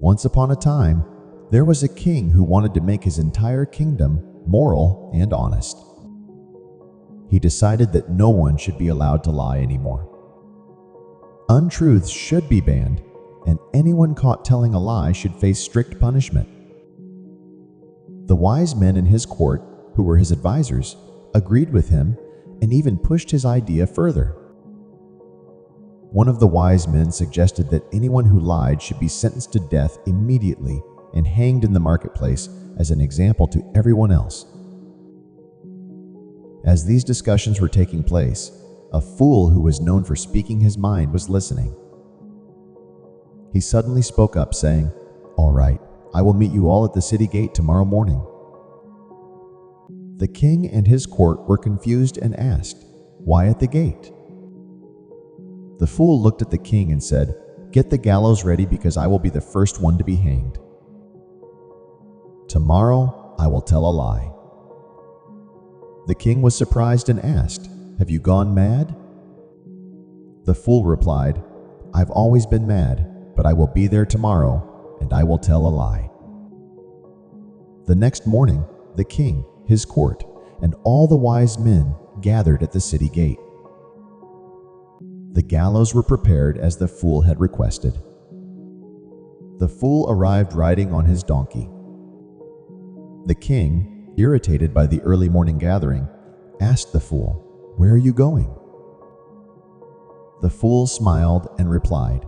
Once upon a time, there was a king who wanted to make his entire kingdom moral and honest. He decided that no one should be allowed to lie anymore. Untruths should be banned, and anyone caught telling a lie should face strict punishment. The wise men in his court, who were his advisors, agreed with him and even pushed his idea further. One of the wise men suggested that anyone who lied should be sentenced to death immediately and hanged in the marketplace as an example to everyone else. As these discussions were taking place, a fool who was known for speaking his mind was listening. He suddenly spoke up, saying, "All right, I will meet you all at the city gate tomorrow morning." The king and his court were confused and asked, "Why at the gate?" The fool looked at the king and said, "Get the gallows ready because I will be the first one to be hanged. Tomorrow I will tell a lie." The king was surprised and asked, "Have you gone mad?" The fool replied, "I've always been mad, but I will be there tomorrow and I will tell a lie." The next morning, the king, his court, and all the wise men gathered at the city gate. The gallows were prepared as the fool had requested. The fool arrived riding on his donkey. The king, irritated by the early morning gathering, asked the fool, "Where are you going?" The fool smiled and replied,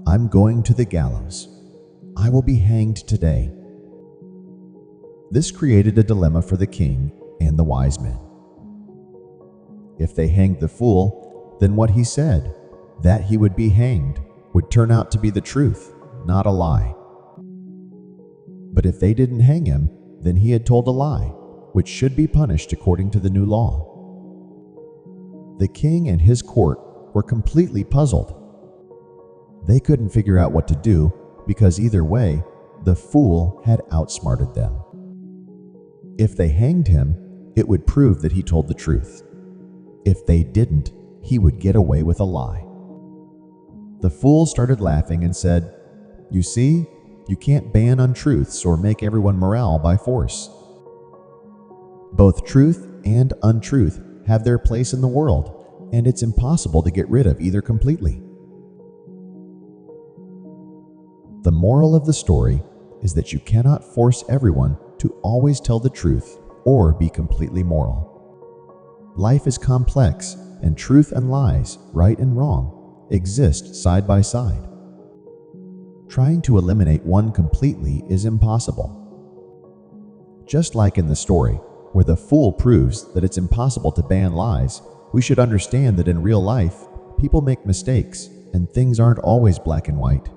"I'm going to the gallows. I will be hanged today." This created a dilemma for the king and the wise men. If they hanged the fool, then what he said, that he would be hanged, would turn out to be the truth, not a lie. But if they didn't hang him, then he had told a lie, which should be punished according to the new law. The king and his court were completely puzzled. They couldn't figure out what to do because either way, the fool had outsmarted them. If they hanged him, it would prove that he told the truth. If they didn't, he would get away with a lie. The fool started laughing and said, "You see, you can't ban untruths or make everyone morale by force. Both truth and untruth have their place in the world, and it's impossible to get rid of either completely." The moral of the story is that you cannot force everyone to always tell the truth or be completely moral. Life is complex, and truth and lies, right and wrong, exist side by side. Trying to eliminate one completely is impossible. Just like in the story, where the fool proves that it's impossible to ban lies, we should understand that in real life, people make mistakes and things aren't always black and white.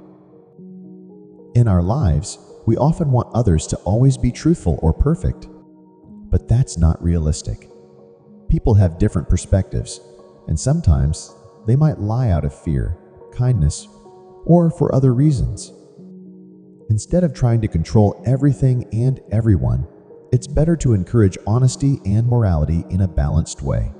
In our lives, we often want others to always be truthful or perfect, but that's not realistic. People have different perspectives, and sometimes they might lie out of fear, kindness, or for other reasons. Instead of trying to control everything and everyone, it's better to encourage honesty and morality in a balanced way.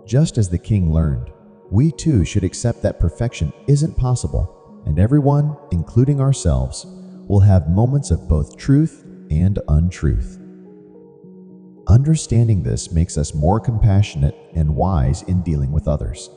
Just as the king learned, we too should accept that perfection isn't possible, and everyone, including ourselves, will have moments of both truth and untruth. Understanding this makes us more compassionate and wise in dealing with others.